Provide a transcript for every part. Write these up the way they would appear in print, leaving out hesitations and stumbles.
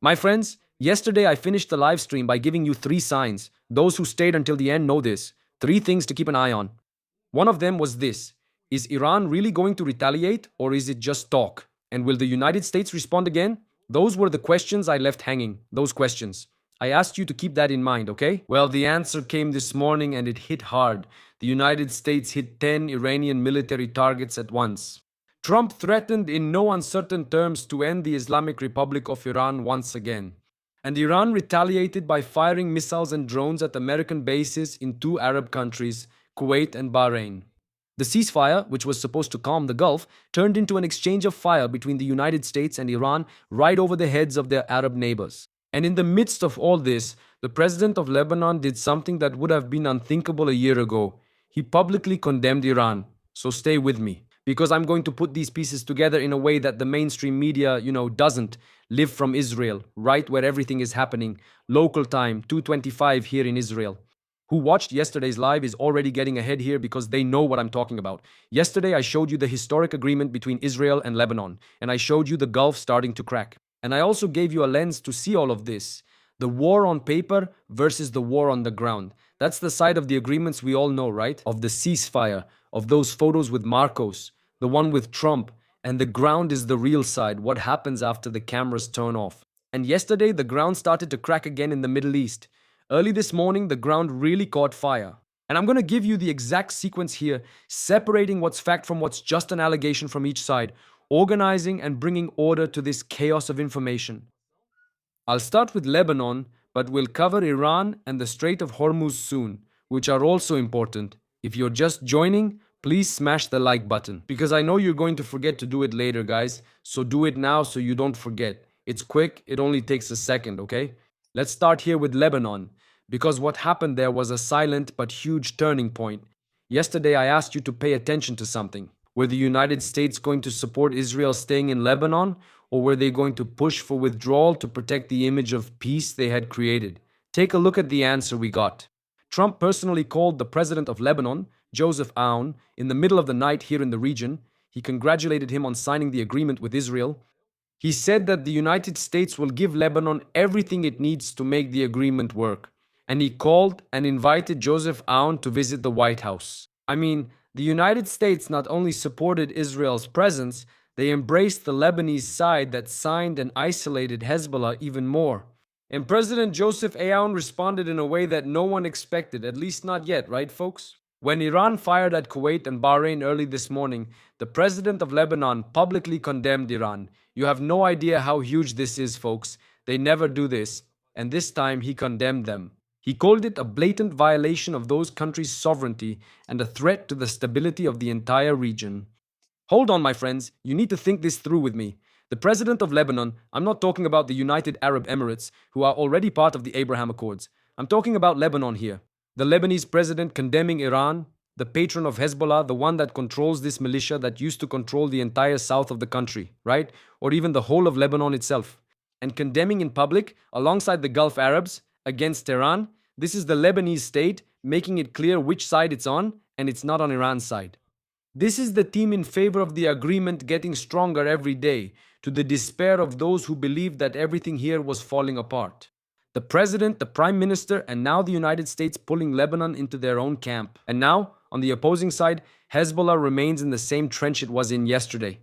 My friends, yesterday I finished the live stream by giving you 3 signs. Those who stayed until the end know this. 3 things to keep an eye on. One of them was this: is Iran really going to retaliate, or is it just talk? And will the United States respond again? Those were the questions I left hanging. Those questions. I asked you to keep that in mind, okay? Well, the answer came this morning and it hit hard. The United States hit 10 Iranian military targets at once. Trump threatened in no uncertain terms to end the Islamic Republic of Iran once again. And Iran retaliated by firing missiles and drones at American bases in 2 Arab countries, Kuwait and Bahrain. The ceasefire, which was supposed to calm the Gulf, turned into an exchange of fire between the United States and Iran right over the heads of their Arab neighbors. And in the midst of all this, the president of Lebanon did something that would have been unthinkable a year ago. He publicly condemned Iran. So stay with me, because I'm going to put these pieces together in a way that the mainstream media, doesn't. Live from Israel, right where everything is happening. Local time, 2:25 here in Israel. Who watched yesterday's live is already getting ahead here because they know what I'm talking about. Yesterday I showed you the historic agreement between Israel and Lebanon, and I showed you the Gulf starting to crack. And I also gave you a lens to see all of this. The war on paper versus the war on the ground. That's the side of the agreements we all know, right? Of the ceasefire, of those photos with Marcos, the one with Trump, and the ground is the real side, what happens after the cameras turn off. And yesterday the ground started to crack again in the Middle East. Early this morning, the ground really caught fire. And I'm going to give you the exact sequence here, separating what's fact from what's just an allegation from each side, organizing and bringing order to this chaos of information. I'll start with Lebanon, but we'll cover Iran and the Strait of Hormuz soon, which are also important. If you're just joining, please smash the like button, because I know you're going to forget to do it later, guys. So do it now so you don't forget. It's quick, it only takes a second, okay? Let's start here with Lebanon, because what happened there was a silent but huge turning point. Yesterday I asked you to pay attention to something. Were the United States going to support Israel staying in Lebanon, or were they going to push for withdrawal to protect the image of peace they had created? Take a look at the answer we got. Trump personally called the president of Lebanon, Joseph Aoun, in the middle of the night here in the region. He congratulated him on signing the agreement with Israel. He said that the United States will give Lebanon everything it needs to make the agreement work. And he called and invited Joseph Aoun to visit the White House. I mean, the United States not only supported Israel's presence, they embraced the Lebanese side that signed and isolated Hezbollah even more. And President Joseph Aoun responded in a way that no one expected, at least not yet, right, folks? When Iran fired at Kuwait and Bahrain early this morning, the president of Lebanon publicly condemned Iran. You have no idea how huge this is, folks. They never do this. And this time he condemned them. He called it a blatant violation of those countries' sovereignty and a threat to the stability of the entire region. Hold on, my friends. You need to think this through with me. The president of Lebanon, I'm not talking about the United Arab Emirates, who are already part of the Abraham Accords. I'm talking about Lebanon here. The Lebanese president condemning Iran, the patron of Hezbollah, the one that controls this militia that used to control the entire south of the country, right? Or even the whole of Lebanon itself. And condemning in public, alongside the Gulf Arabs, against Iran. This is the Lebanese state making it clear which side it's on, and it's not on Iran's side. This is the team in favor of the agreement getting stronger every day, to the despair of those who believed that everything here was falling apart. The president, the prime minister, and now the United States pulling Lebanon into their own camp. And now, on the opposing side, Hezbollah remains in the same trench it was in yesterday.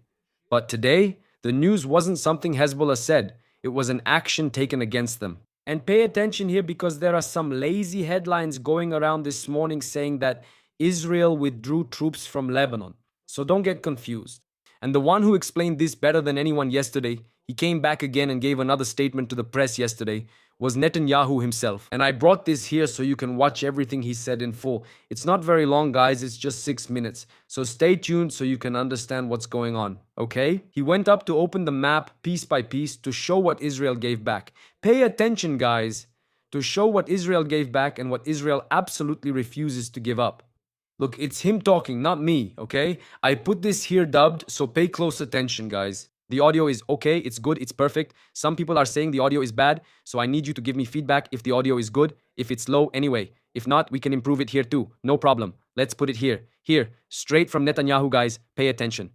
But today, the news wasn't something Hezbollah said, it was an action taken against them. And pay attention here, because there are some lazy headlines going around this morning saying that Israel withdrew troops from Lebanon. So don't get confused. And the one who explained this better than anyone yesterday, he came back again and gave another statement to the press yesterday, was Netanyahu himself. And I brought this here so you can watch everything he said in full. It's not very long, guys, it's just 6 minutes. So stay tuned so you can understand what's going on, okay? He went up to open the map piece by piece to show what Israel gave back. Pay attention, guys, to show what Israel gave back and what Israel absolutely refuses to give up. Look, it's him talking, not me, okay? I put this here dubbed, so pay close attention, guys. The audio is okay, it's good, it's perfect. Some people are saying the audio is bad, so I need you to give me feedback if the audio is good, if it's low anyway. If not, we can improve it here too, no problem. Let's put it here. Here, straight from Netanyahu, guys, pay attention.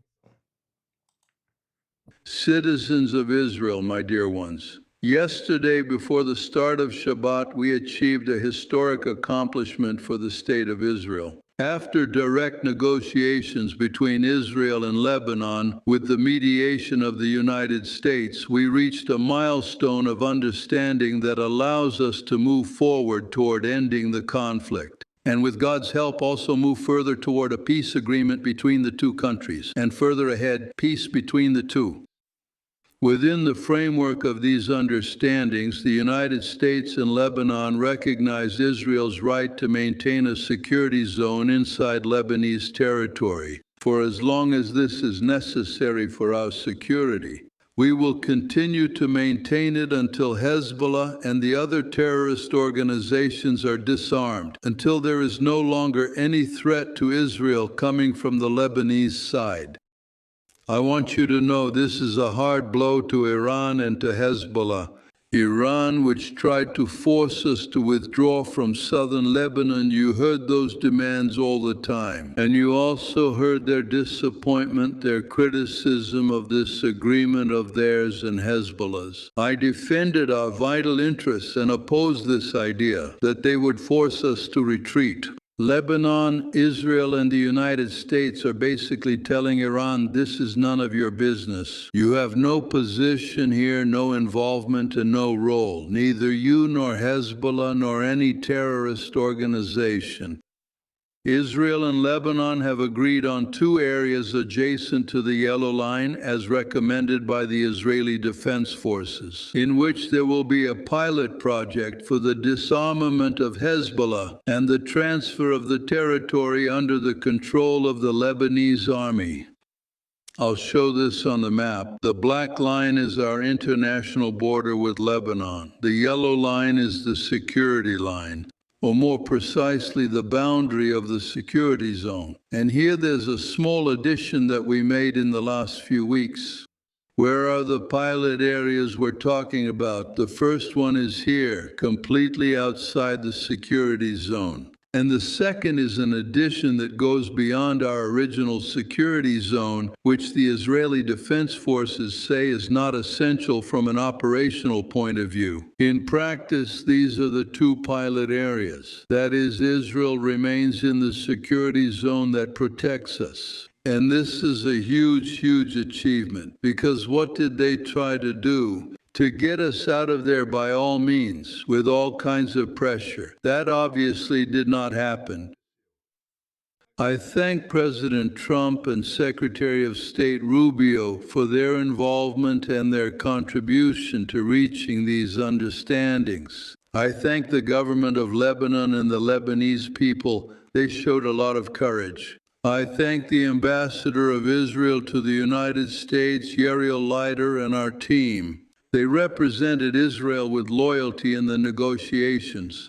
Citizens of Israel, my dear ones, Yesterday, before the start of Shabbat, we achieved a historic accomplishment for the State of Israel. After direct negotiations between Israel and Lebanon, with the mediation of the United States, we reached a milestone of understanding that allows us to move forward toward ending the conflict. And with God's help, also move further toward a peace agreement between the two countries, and further ahead, peace between the two. Within the framework of these understandings, the United States and Lebanon recognize Israel's right to maintain a security zone inside Lebanese territory, for as long as this is necessary for our security. We will continue to maintain it until Hezbollah and the other terrorist organizations are disarmed, until there is no longer any threat to Israel coming from the Lebanese side. I want you to know this is a hard blow to Iran and to Hezbollah. Iran, which tried to force us to withdraw from southern Lebanon, you heard those demands all the time. And you also heard their disappointment, their criticism of this agreement of theirs and Hezbollah's. I defended our vital interests and opposed this idea that they would force us to retreat. Lebanon, Israel, and the United States are basically telling Iran, this is none of your business. You have no position here, no involvement, and no role. Neither you nor Hezbollah nor any terrorist organization. Israel and Lebanon have agreed on 2 areas adjacent to the Yellow Line as recommended by the Israeli Defense Forces, in which there will be a pilot project for the disarmament of Hezbollah and the transfer of the territory under the control of the Lebanese army. I'll show this on the map. The black line is our international border with Lebanon. The yellow line is the security line, or more precisely, the boundary of the security zone. And here there's a small addition that we made in the last few weeks. Where are the pilot areas we're talking about? The first one is here, completely outside the security zone. And the second is an addition that goes beyond our original security zone, which the Israeli Defense Forces say is not essential from an operational point of view. In practice, these are the 2 pilot areas. That is, Israel remains in the security zone that protects us. And this is a huge, huge achievement, because what did they try to do? To get us out of there by all means, with all kinds of pressure. That obviously did not happen. I thank President Trump and Secretary of State Rubio for their involvement and their contribution to reaching these understandings. I thank the government of Lebanon and the Lebanese people. They showed a lot of courage. I thank the Ambassador of Israel to the United States, Yeriel Leiter, and our team. They represented Israel with loyalty in the negotiations.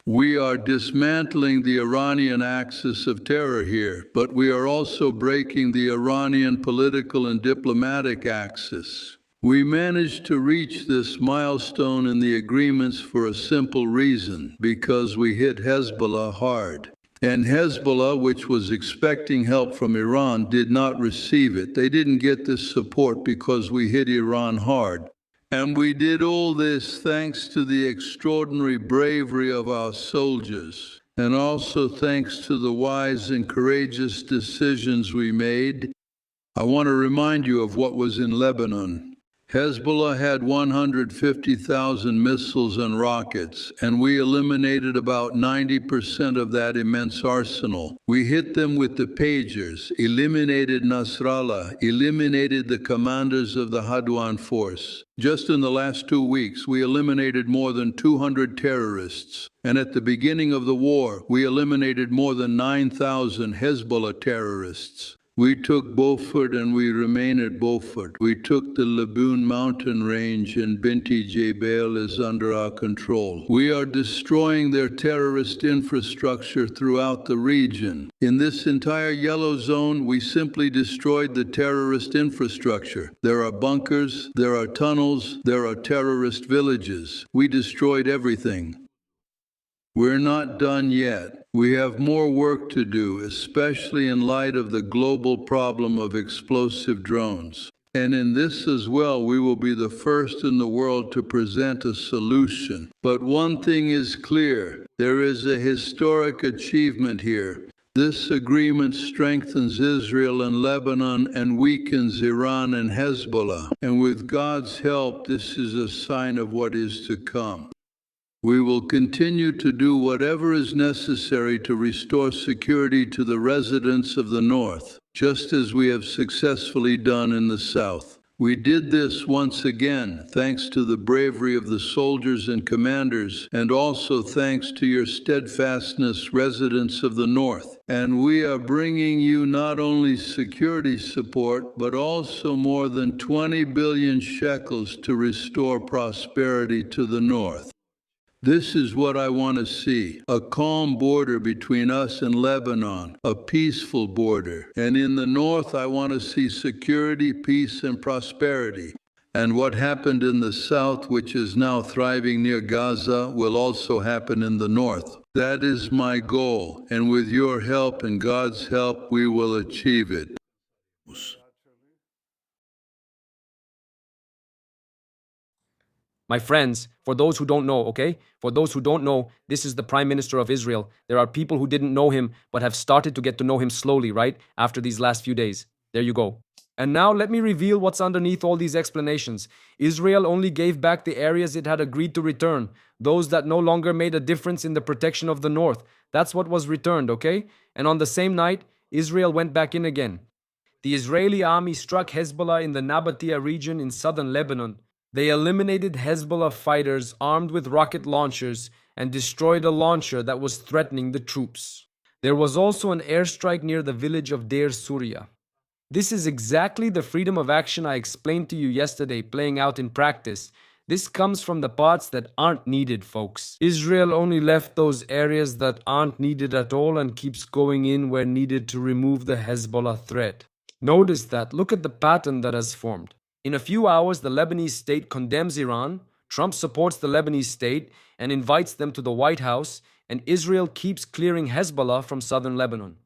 We are dismantling the Iranian axis of terror here, but we are also breaking the Iranian political and diplomatic axis. We managed to reach this milestone in the agreements for a simple reason, because we hit Hezbollah hard. And Hezbollah, which was expecting help from Iran, did not receive it. They didn't get this support because we hit Iran hard. And we did all this thanks to the extraordinary bravery of our soldiers, and also thanks to the wise and courageous decisions we made. I want to remind you of what was in Lebanon. Hezbollah had 150,000 missiles and rockets, and we eliminated about 90% of that immense arsenal. We hit them with the pagers, eliminated Nasrallah, eliminated the commanders of the Hadwan force. Just in the last 2 weeks, we eliminated more than 200 terrorists. And at the beginning of the war, we eliminated more than 9,000 Hezbollah terrorists. We took Beaufort and we remain at Beaufort. We took the Laboon mountain range, and Binti Jebel is under our control. We are destroying their terrorist infrastructure throughout the region. In this entire yellow zone, we simply destroyed the terrorist infrastructure. There are bunkers, there are tunnels, there are terrorist villages. We destroyed everything. We're not done yet. We have more work to do, especially in light of the global problem of explosive drones. And in this as well, we will be the first in the world to present a solution. But one thing is clear, there is a historic achievement here. This agreement strengthens Israel and Lebanon and weakens Iran and Hezbollah. And with God's help, this is a sign of what is to come. We will continue to do whatever is necessary to restore security to the residents of the North, just as we have successfully done in the South. We did this once again, thanks to the bravery of the soldiers and commanders, and also thanks to your steadfastness, residents of the North. And we are bringing you not only security support, but also more than 20 billion shekels to restore prosperity to the North. This is what I want to see, a calm border between us and Lebanon, a peaceful border. And in the north, I want to see security, peace, and prosperity. And what happened in the south, which is now thriving near Gaza, will also happen in the north. That is my goal, and with your help and God's help, we will achieve it. My friends, for those who don't know, okay? For those who don't know, this is the Prime Minister of Israel. There are people who didn't know him, but have started to get to know him slowly, right? After these last few days. There you go. And now let me reveal what's underneath all these explanations. Israel only gave back the areas it had agreed to return, those that no longer made a difference in the protection of the north. That's what was returned, okay? And on the same night, Israel went back in again. The Israeli army struck Hezbollah in the Nabatea region in southern Lebanon. They eliminated Hezbollah fighters armed with rocket launchers and destroyed a launcher that was threatening the troops. There was also an airstrike near the village of Deir Suria. This is exactly the freedom of action I explained to you yesterday playing out in practice. This comes from the parts that aren't needed, folks. Israel only left those areas that aren't needed at all and keeps going in where needed to remove the Hezbollah threat. Notice that. Look at the pattern that has formed. In a few hours, the Lebanese state condemns Iran, Trump supports the Lebanese state and invites them to the White House, and Israel keeps clearing Hezbollah from southern Lebanon.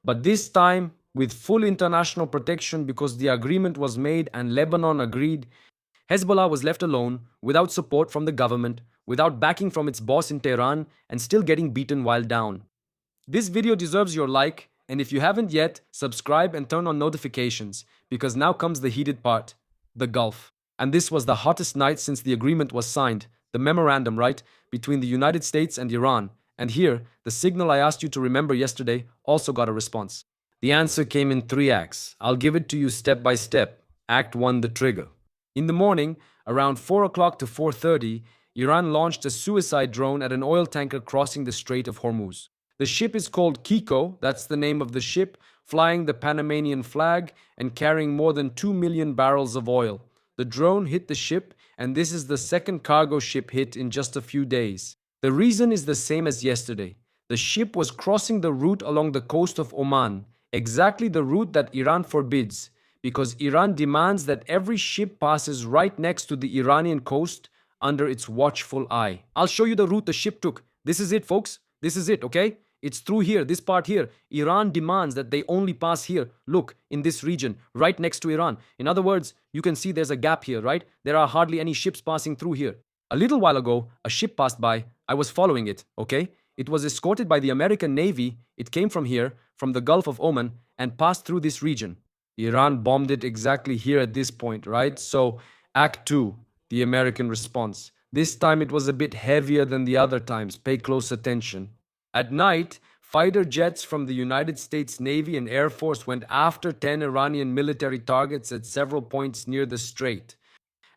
But this time, with full international protection because the agreement was made and Lebanon agreed, Hezbollah was left alone, without support from the government, without backing from its boss in Tehran, and still getting beaten while down. This video deserves your like, and if you haven't yet, subscribe and turn on notifications, because now comes the heated part. The Gulf. And this was the hottest night since the agreement was signed, the memorandum, right, between the United States and Iran. And here, the signal I asked you to remember yesterday also got a response. The answer came in 3 acts. I'll give it to you step by step. Act 1, the trigger. In the morning, around 4 o'clock to 4:30, Iran launched a suicide drone at an oil tanker crossing the Strait of Hormuz. The ship is called Kiko, that's the name of the ship, flying the Panamanian flag and carrying more than 2 million barrels of oil. The drone hit the ship, and this is the second cargo ship hit in just a few days. The reason is the same as yesterday. The ship was crossing the route along the coast of Oman, exactly the route that Iran forbids, because Iran demands that every ship passes right next to the Iranian coast under its watchful eye. I'll show you the route the ship took. This is it, folks. This is it, okay? It's through here, this part here. Iran demands that they only pass here. Look, in this region, right next to Iran. In other words, you can see there's a gap here, right? There are hardly any ships passing through here. A little while ago, a ship passed by. I was following it, okay? It was escorted by the American Navy. It came from here, from the Gulf of Oman, and passed through this region. Iran bombed it exactly here at this point, right? So, Act 2, the American response. This time it was a bit heavier than the other times. Pay close attention. At night, fighter jets from the United States Navy and Air Force went after 10 Iranian military targets at several points near the strait.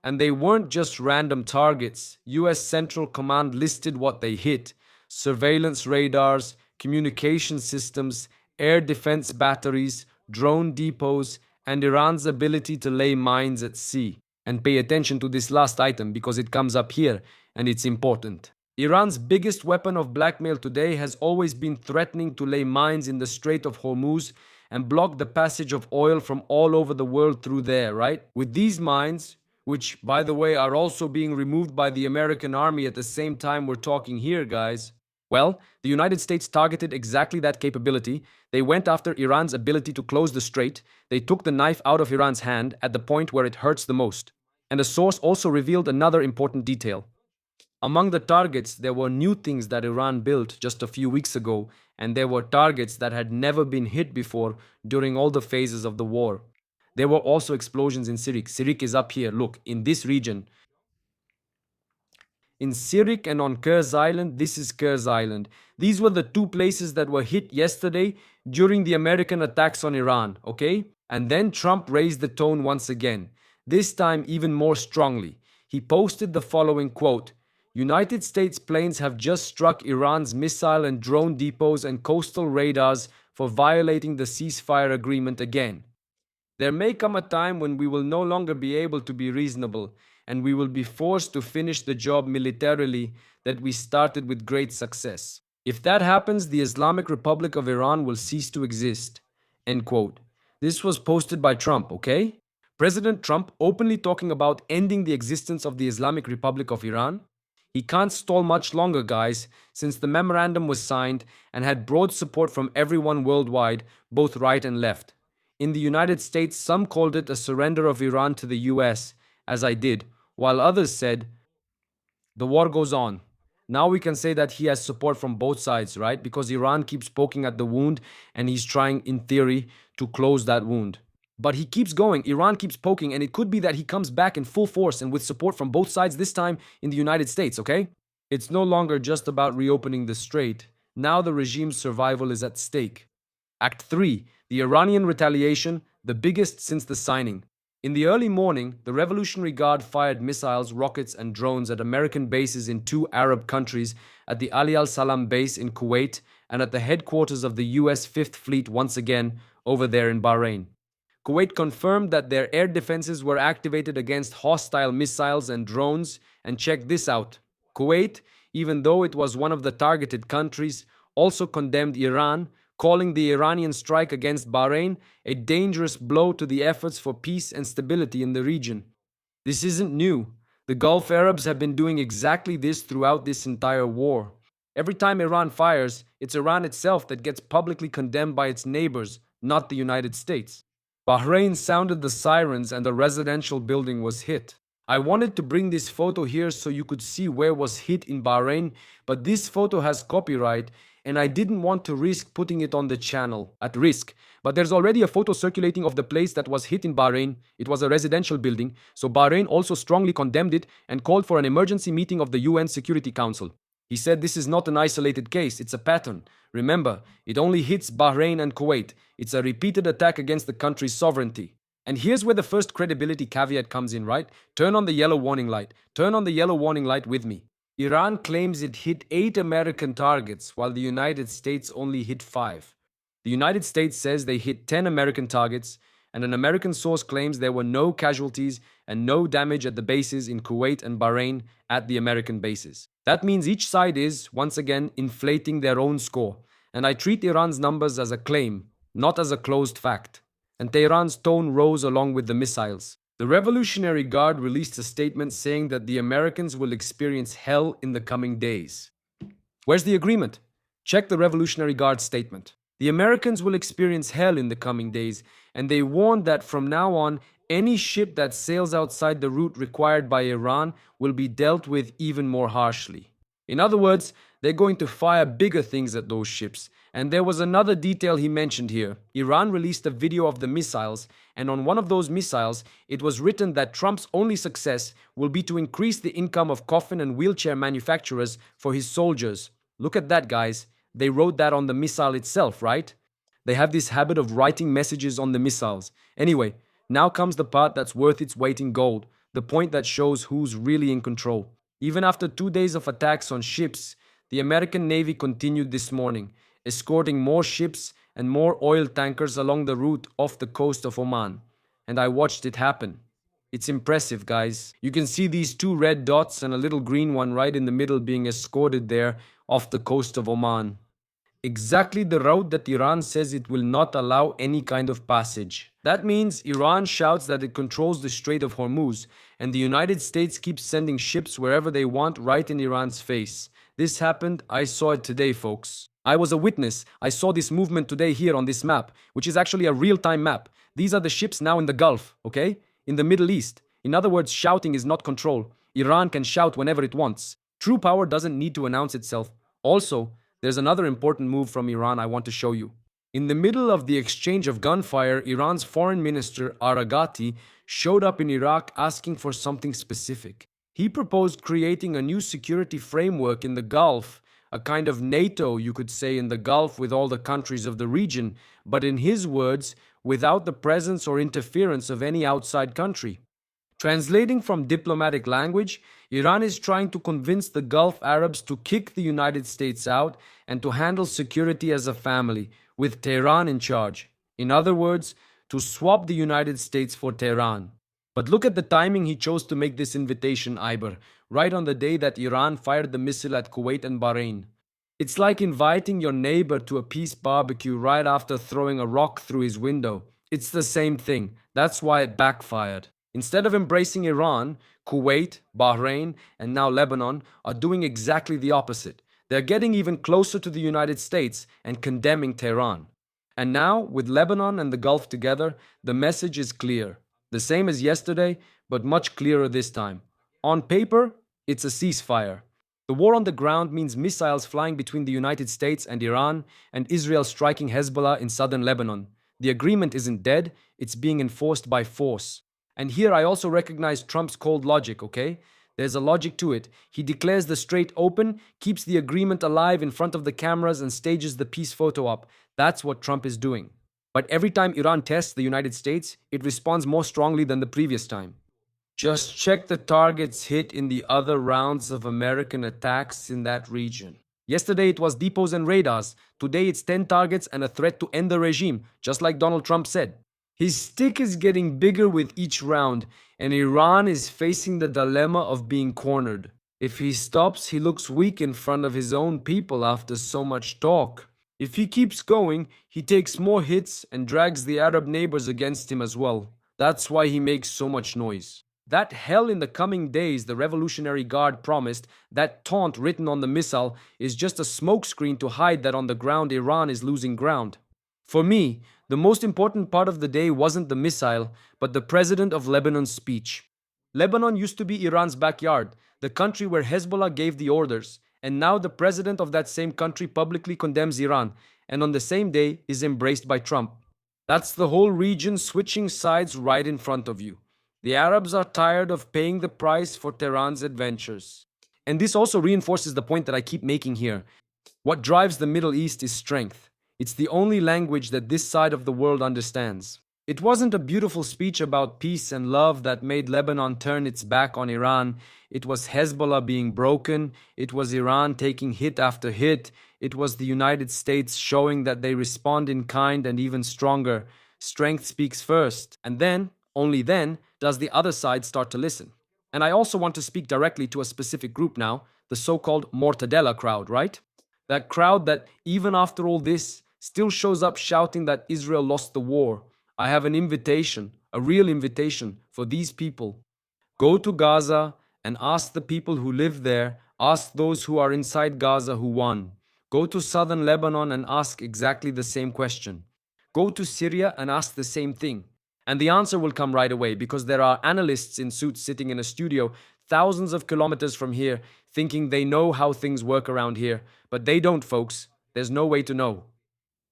And they weren't just random targets. US Central Command listed what they hit: surveillance radars, communication systems, air defense batteries, drone depots, and Iran's ability to lay mines at sea. And pay attention to this last item because it comes up here and it's important. Iran's biggest weapon of blackmail today has always been threatening to lay mines in the Strait of Hormuz and block the passage of oil from all over the world through there, right? With these mines, which, by the way, are also being removed by the American army at the same time we're talking here, guys, Well, the United States targeted exactly that capability. They went after Iran's ability to close the strait. They took the knife out of Iran's hand at the point where it hurts the most. And a source also revealed another important detail. Among the targets, there were new things that Iran built just a few weeks ago, and there were targets that had never been hit before during all the phases of the war. There were also explosions in Sirik. Sirik is up here. Look, in this region, in Sirik and on Kurz Island, this is Kurz Island. These were the two places that were hit yesterday during the American attacks on Iran, okay? And then Trump raised the tone once again, this time even more strongly. He posted the following quote: United States planes have just struck Iran's missile and drone depots and coastal radars for violating the ceasefire agreement again. There may come a time when we will no longer be able to be reasonable, and we will be forced to finish the job militarily that we started with great success. If that happens, the Islamic Republic of Iran will cease to exist. End quote. This was posted by Trump, okay? President Trump openly talking about ending the existence of the Islamic Republic of Iran. He can't stall much longer, guys, since the memorandum was signed and had broad support from everyone worldwide, both right and left. In the United States, some called it a surrender of Iran to the US, as I did, while others said, the war goes on. Now we can say that he has support from both sides, right? Because Iran keeps poking at the wound and he's trying, in theory, to close that wound. But he keeps going, Iran keeps poking, and it could be that he comes back in full force and with support from both sides, this time in the United States, okay? It's no longer just about reopening the strait. Now the regime's survival is at stake. Act 3. The Iranian retaliation, the biggest since the signing. In the early morning, the Revolutionary Guard fired missiles, rockets, and drones at American bases in two Arab countries, at the Ali al-Salam base in Kuwait, and at the headquarters of the US Fifth Fleet once again, over there in Bahrain. Kuwait confirmed that their air defenses were activated against hostile missiles and drones, and check this out. Kuwait, even though it was one of the targeted countries, also condemned Iran, calling the Iranian strike against Bahrain a dangerous blow to the efforts for peace and stability in the region. This isn't new. The Gulf Arabs have been doing exactly this throughout this entire war. Every time Iran fires, it's Iran itself that gets publicly condemned by its neighbors, not the United States. Bahrain sounded the sirens and the residential building was hit. I wanted to bring this photo here so you could see where was hit in Bahrain, but this photo has copyright and I didn't want to risk putting it on the channel at risk. But there's already a photo circulating of the place that was hit in Bahrain. It was a residential building, so Bahrain also strongly condemned it and called for an emergency meeting of the UN Security Council. He said this is not an isolated case, it's a pattern. Remember, it only hits Bahrain and Kuwait. It's a repeated attack against the country's sovereignty. And here's where the first credibility caveat comes in, right? Turn on the yellow warning light. Turn on the yellow warning light with me. Iran claims it hit 8 American targets, while the United States only hit 5. The United States says they hit 10 American targets, and an American source claims there were no casualties and no damage at the bases in Kuwait and Bahrain at the American bases. That means each side is, once again, inflating their own score, and I treat Iran's numbers as a claim, not as a closed fact. And Tehran's tone rose along with the missiles. The Revolutionary Guard released a statement saying that the Americans will experience hell in the coming days. Where's the agreement? Check the Revolutionary Guard statement. The Americans will experience hell in the coming days, and they warned that from now on, any ship that sails outside the route required by Iran will be dealt with even more harshly. In other words, they're going to fire bigger things at those ships. And there was another detail he mentioned here. Iran released a video of the missiles, and on one of those missiles, it was written that Trump's only success will be to increase the income of coffin and wheelchair manufacturers for his soldiers. Look at that, guys. They wrote that on the missile itself, right? They have this habit of writing messages on the missiles. Anyway, now comes the part that's worth its weight in gold, the point that shows who's really in control. Even after 2 days of attacks on ships, the American Navy continued this morning, escorting more ships and more oil tankers along the route off the coast of Oman. And I watched it happen. It's impressive, guys. You can see these 2 red dots and a little green one right in the middle being escorted there off the coast of Oman. Exactly the route that Iran says it will not allow any kind of passage. That means Iran shouts that it controls the Strait of Hormuz, and the United States keeps sending ships wherever they want right in Iran's face. This happened, I saw it today, folks. I was a witness. I saw this movement today here on this map, which is actually a real time map. These are the ships now in the Gulf, okay? In the Middle East. In other words, shouting is not control. Iran can shout whenever it wants. True power doesn't need to announce itself. Also, there's another important move from Iran I want to show you. In the middle of the exchange of gunfire, Iran's foreign minister, Aragati, showed up in Iraq asking for something specific. He proposed creating a new security framework in the Gulf, a kind of NATO, you could say, in the Gulf with all the countries of the region, but in his words, without the presence or interference of any outside country. Translating from diplomatic language, Iran is trying to convince the Gulf Arabs to kick the United States out and to handle security as a family, with Tehran in charge. In other words, to swap the United States for Tehran. But look at the timing he chose to make this invitation, Iber, right on the day that Iran fired the missile at Kuwait and Bahrain. It's like inviting your neighbor to a peace barbecue right after throwing a rock through his window. It's the same thing. That's why it backfired. Instead of embracing Iran, Kuwait, Bahrain, and now Lebanon are doing exactly the opposite. They're getting even closer to the United States and condemning Tehran. And now, with Lebanon and the Gulf together, the message is clear. The same as yesterday, but much clearer this time. On paper, it's a ceasefire. The war on the ground means missiles flying between the United States and Iran, and Israel striking Hezbollah in southern Lebanon. The agreement isn't dead, it's being enforced by force. And here I also recognize Trump's cold logic, okay? There's a logic to it. He declares the strait open, keeps the agreement alive in front of the cameras, and stages the peace photo op. That's what Trump is doing. But every time Iran tests the United States, it responds more strongly than the previous time. Just check the targets hit in the other rounds of American attacks in that region. Yesterday it was depots and radars. Today it's 10 targets and a threat to end the regime, just like Donald Trump said. His stick is getting bigger with each round, and Iran is facing the dilemma of being cornered. If he stops, he looks weak in front of his own people after so much talk. If he keeps going, he takes more hits and drags the Arab neighbors against him as well. That's why he makes so much noise. That hell in the coming days the Revolutionary Guard promised, that taunt written on the missile, is just a smokescreen to hide that on the ground Iran is losing ground. For me, the most important part of the day wasn't the missile, but the president of Lebanon's speech. Lebanon used to be Iran's backyard, the country where Hezbollah gave the orders, and now the president of that same country publicly condemns Iran, and on the same day is embraced by Trump. That's the whole region switching sides right in front of you. The Arabs are tired of paying the price for Tehran's adventures. And this also reinforces the point that I keep making here. What drives the Middle East is strength. It's the only language that this side of the world understands. It wasn't a beautiful speech about peace and love that made Lebanon turn its back on Iran. It was Hezbollah being broken. It was Iran taking hit after hit. It was the United States showing that they respond in kind and even stronger. Strength speaks first. And then, only then, does the other side start to listen. And I also want to speak directly to a specific group now, the so-called Mortadella crowd, right? That crowd that, even after all this, still shows up shouting that Israel lost the war. I have an invitation, a real invitation for these people. Go to Gaza and ask the people who live there, ask those who are inside Gaza who won. Go to southern Lebanon and ask exactly the same question. Go to Syria and ask the same thing. And the answer will come right away because there are analysts in suits sitting in a studio thousands of kilometers from here thinking they know how things work around here. But they don't, folks. There's no way to know.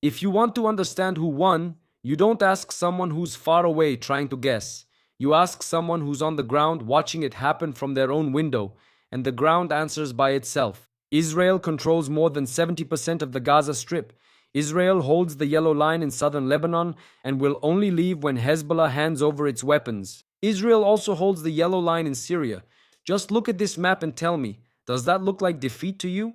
If you want to understand who won, you don't ask someone who's far away trying to guess. You ask someone who's on the ground watching it happen from their own window, and the ground answers by itself. Israel controls more than 70% of the Gaza Strip. Israel holds the yellow line in southern Lebanon and will only leave when Hezbollah hands over its weapons. Israel also holds the yellow line in Syria. Just look at this map and tell me, does that look like defeat to you?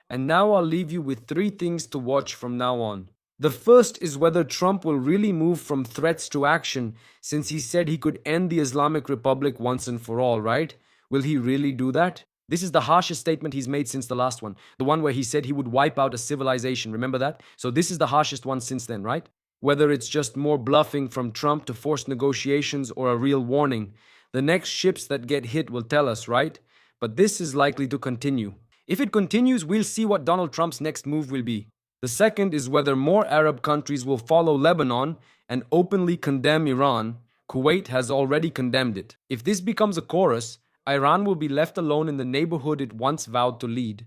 And now I'll leave you with 3 things to watch from now on. The first is whether Trump will really move from threats to action, since he said he could end the Islamic Republic once and for all, right? Will he really do that? This is the harshest statement he's made since the last one. The one where he said he would wipe out a civilization. Remember that? So this is the harshest one since then, right? Whether it's just more bluffing from Trump to force negotiations or a real warning. The next ships that get hit will tell us, right? But this is likely to continue. If it continues, we'll see what Donald Trump's next move will be. The second is whether more Arab countries will follow Lebanon and openly condemn Iran. Kuwait has already condemned it. If this becomes a chorus, Iran will be left alone in the neighborhood it once vowed to lead.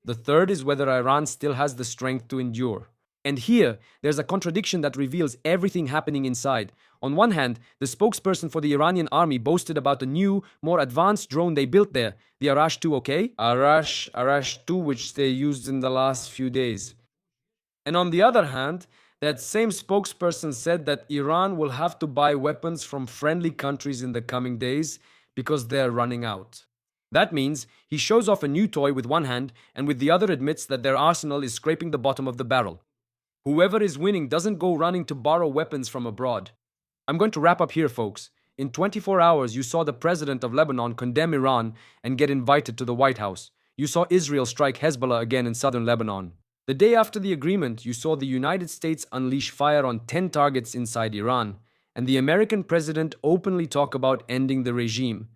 The third is whether Iran still has the strength to endure. And here, there's a contradiction that reveals everything happening inside. On one hand, the spokesperson for the Iranian army boasted about a new, more advanced drone they built there, the Arash 2, okay? Arash 2, which they used in the last few days. And on the other hand, that same spokesperson said that Iran will have to buy weapons from friendly countries in the coming days because they're running out. That means he shows off a new toy with one hand and with the other admits that their arsenal is scraping the bottom of the barrel. Whoever is winning doesn't go running to borrow weapons from abroad. I'm going to wrap up here, folks. In 24 hours, you saw the president of Lebanon condemn Iran and get invited to the White House. You saw Israel strike Hezbollah again in southern Lebanon. The day after the agreement, you saw the United States unleash fire on 10 targets inside Iran, and the American president openly talk about ending the regime.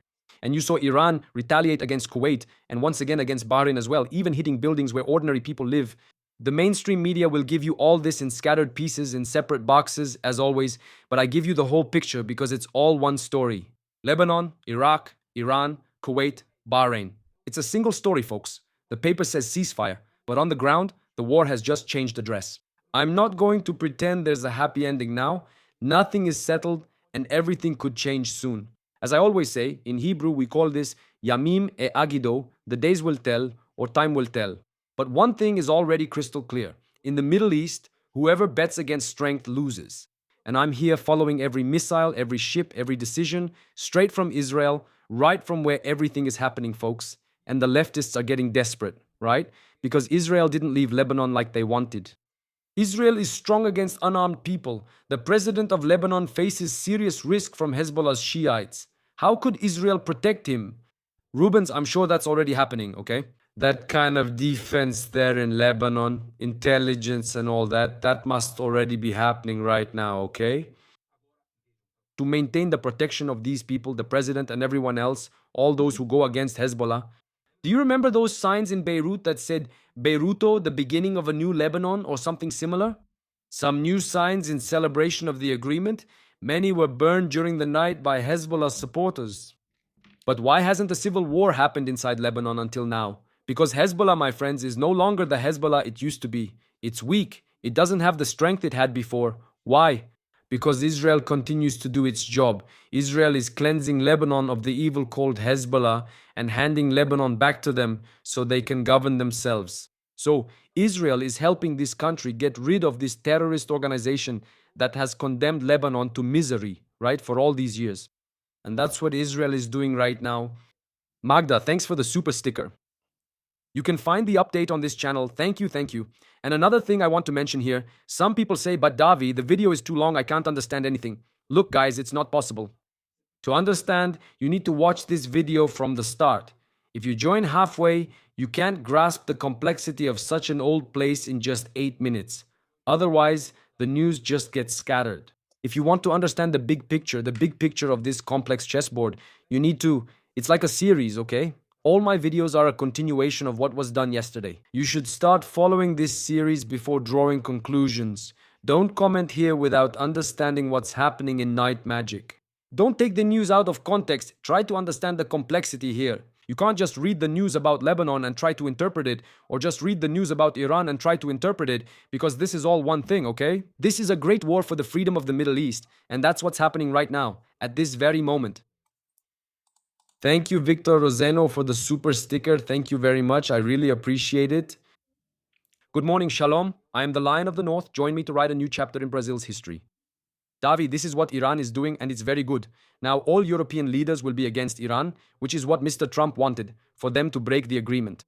And you saw Iran retaliate against Kuwait and once again against Bahrain as well, even hitting buildings where ordinary people live. The mainstream media will give you all this in scattered pieces in separate boxes, as always, but I give you the whole picture because it's all one story. Lebanon, Iraq, Iran, Kuwait, Bahrain. It's a single story, folks. The paper says ceasefire, but on the ground, the war has just changed address. I'm not going to pretend there's a happy ending now. Nothing is settled and everything could change soon. As I always say, in Hebrew we call this Yamim e Agido, the days will tell, or time will tell. But one thing is already crystal clear. In the Middle East, whoever bets against strength loses. And I'm here following every missile, every ship, every decision, straight from Israel, right from where everything is happening, folks. And the leftists are getting desperate, right? Because Israel didn't leave Lebanon like they wanted. Israel is strong against unarmed people. The president of Lebanon faces serious risk from Hezbollah's Shiites. How could Israel protect him? Rubens, I'm sure that's already happening, okay? That kind of defense there in Lebanon, intelligence and all that, that must already be happening right now, okay? To maintain the protection of these people, the president and everyone else, all those who go against Hezbollah. Do you remember those signs in Beirut that said, Beiruto, the beginning of a new Lebanon, or something similar? Some new signs in celebration of the agreement. Many were burned during the night by Hezbollah supporters. But why hasn't a civil war happened inside Lebanon until now? Because Hezbollah, my friends, is no longer the Hezbollah it used to be. It's weak. It doesn't have the strength it had before. Why? Because Israel continues to do its job. Israel is cleansing Lebanon of the evil called Hezbollah and handing Lebanon back to them so they can govern themselves. So Israel is helping this country get rid of this terrorist organization that has condemned Lebanon to misery, right, for all these years. And that's what Israel is doing right now. Magda, thanks for the super sticker. You can find the update on this channel. Thank you, thank you. And another thing I want to mention here, some people say, but Davi, the video is too long, I can't understand anything. Look guys, it's not possible. To understand, you need to watch this video from the start. If you join halfway, you can't grasp the complexity of such an old place in just 8 minutes. Otherwise, the news just gets scattered. If you want to understand the big picture of this complex chessboard, you need to, it's like a series, okay? All my videos are a continuation of what was done yesterday. You should start following this series before drawing conclusions. Don't comment here without understanding what's happening in Night Magic. Don't take the news out of context. Try to understand the complexity here. You can't just read the news about Lebanon and try to interpret it, or just read the news about Iran and try to interpret it, because this is all one thing, okay? This is a great war for the freedom of the Middle East, and that's what's happening right now, at this very moment. Thank you, Victor Roseno, for the super sticker. Thank you very much. I really appreciate it. Good morning, Shalom. I am the Lion of the North. Join me to write a new chapter in Brazil's history. Davi, this is what Iran is doing, and it's very good. Now, all European leaders will be against Iran, which is what Mr. Trump wanted, for them to break the agreement.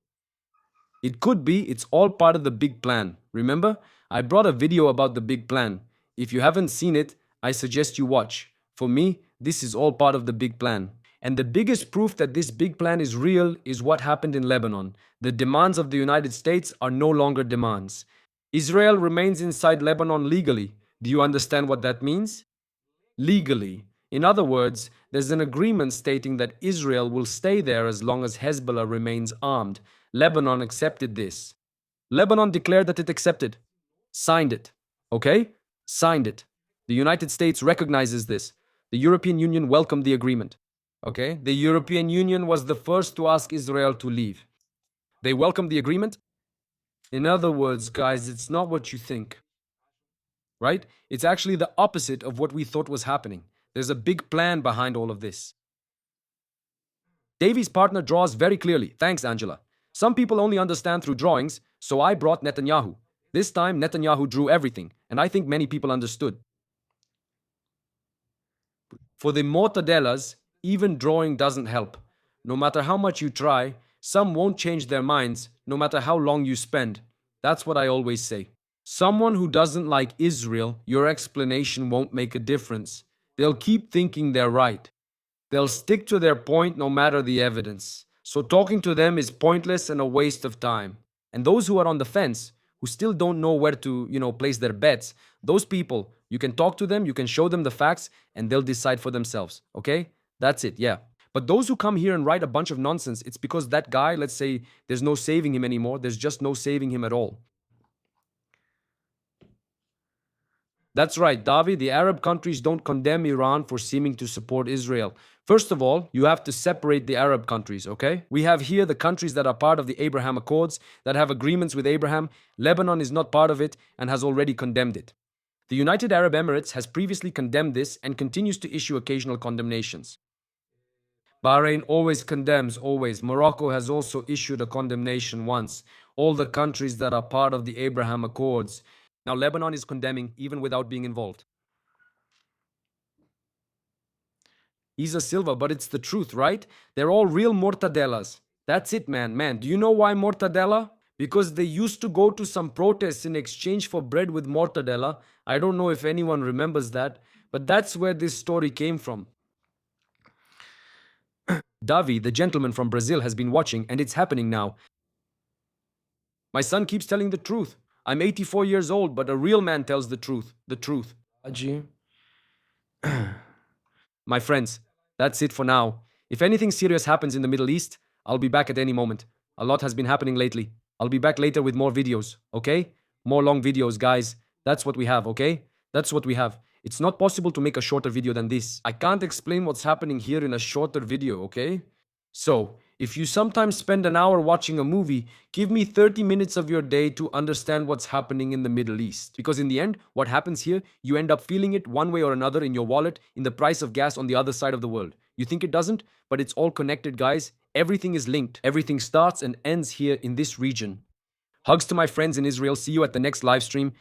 It could be, it's all part of the big plan. Remember? I brought a video about the big plan. If you haven't seen it, I suggest you watch. For me, this is all part of the big plan. And the biggest proof that this big plan is real is what happened in Lebanon. The demands of the United States are no longer demands. Israel remains inside Lebanon legally. Do you understand what that means? Legally. In other words, there's an agreement stating that Israel will stay there as long as Hezbollah remains armed. Lebanon accepted this. Lebanon declared that it accepted, signed it. Okay? Signed it. The United States recognizes this. The European Union welcomed the agreement. Okay? The European Union was the first to ask Israel to leave. They welcomed the agreement. In other words, guys, it's not what you think, right? It's actually the opposite of what we thought was happening. There's a big plan behind all of this. Davy's partner draws very clearly. Thanks, Angela. Some people only understand through drawings, so I brought Netanyahu. This time, Netanyahu drew everything, and I think many people understood. For the mortadellas, even drawing doesn't help. No matter how much you try, some won't change their minds, no matter how long you spend. That's what I always say. Someone who doesn't like Israel, your explanation won't make a difference. They'll keep thinking they're right. They'll stick to their point no matter the evidence. So talking to them is pointless and a waste of time. And those who are on the fence, who still don't know where to, place their bets, those people, you can talk to them, you can show them the facts, and they'll decide for themselves. Okay? That's it, yeah. But those who come here and write a bunch of nonsense, it's because that guy, let's say, there's no saving him anymore. There's just no saving him at all. That's right, Davi. The Arab countries don't condemn Iran for seeming to support Israel. First of all, you have to separate the Arab countries, okay? We have here the countries that are part of the Abraham Accords, that have agreements with Abraham. Lebanon is not part of it and has already condemned it. The United Arab Emirates has previously condemned this and continues to issue occasional condemnations. Bahrain always condemns, always. Morocco has also issued a condemnation once. All the countries that are part of the Abraham Accords. Now, Lebanon is condemning even without being involved. Isa Silva, but it's the truth, right? They're all real mortadellas. That's it, man. Man, do you know why mortadella? Because they used to go to some protests in exchange for bread with mortadella. I don't know if anyone remembers that, but that's where this story came from. Davi, the gentleman from Brazil, has been watching, and it's happening now. My son keeps telling the truth. I'm 84 years old, but a real man tells the truth. The truth. Aji. My friends, that's it for now. If anything serious happens in the Middle East, I'll be back at any moment. A lot has been happening lately. I'll be back later with more videos, okay? More long videos, guys. That's what we have, okay? That's what we have. It's not possible to make a shorter video than this. I can't explain what's happening here in a shorter video, okay? So, if you sometimes spend an hour watching a movie, give me 30 minutes of your day to understand what's happening in the Middle East. Because in the end, what happens here, you end up feeling it one way or another in your wallet, in the price of gas on the other side of the world. You think it doesn't? But it's all connected, guys. Everything is linked. Everything starts and ends here in this region. Hugs to my friends in Israel. See you at the next live stream.